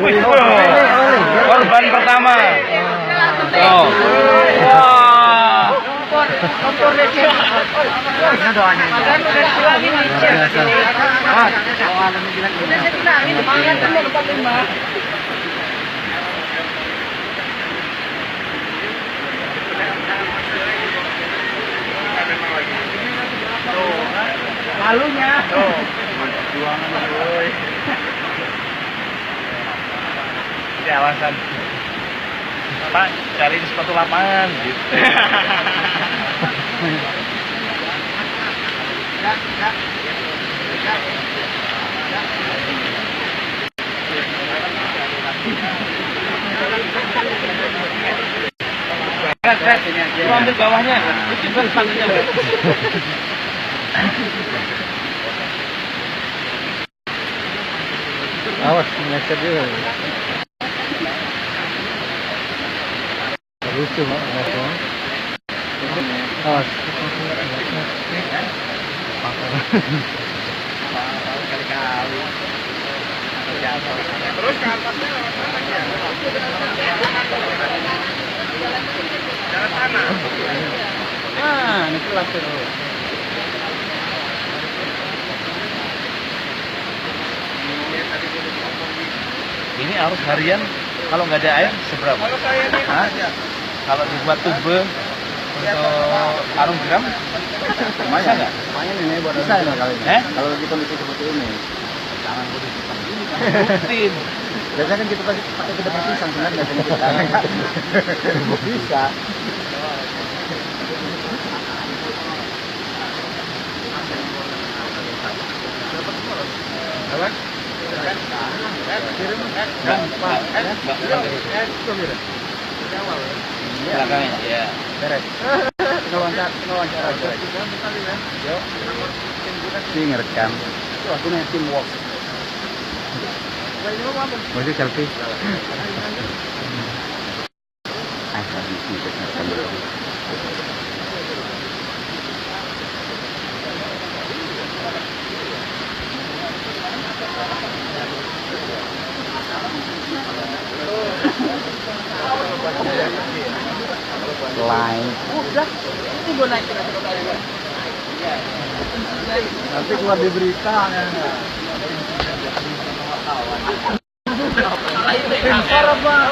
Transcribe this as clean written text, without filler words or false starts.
Korban pertama. Oh. Wah. Kompor deh. Ini doanya. Makan udah dibilangin nih. Udah saya bilangin semangat dulu tempat lima. Malunya. Tuh. Perjuangan boy. Ini alasan. Pak, cariin sepatu lapangan gitu. Lu ambil bawahnya, lu simpan sepatunya. Awas, ngeset juga. Lucu mak, awas. Kali-kali. Terus ke atasnya lewat mana ya? Jalan sana. Ah, ini kelas itu. Ini arus harian kalau nggak ada air seberapa? Kalau saya ini aja. Kalau dibuat tube untuk karung gram, bisa nggak? Lumayan ini buat bisa ini kali ini. Kalau lagi kondisi seperti ini. Jangan kondisi seperti ini. Rutin. Biasanya kan kita pakai ke depan pisang sebenarnya kita. Bisa. Apa? Belakangnya, ya. Beres. Ngewawancara aja. Yuk. Ini ngerekam. Aku nih teamwork. Mau sih selfie? Ayo, kita ngerekam dulu. Lain. Udah, ini gue naikin aja kali. Nanti keluar di berita ya. Parah banget.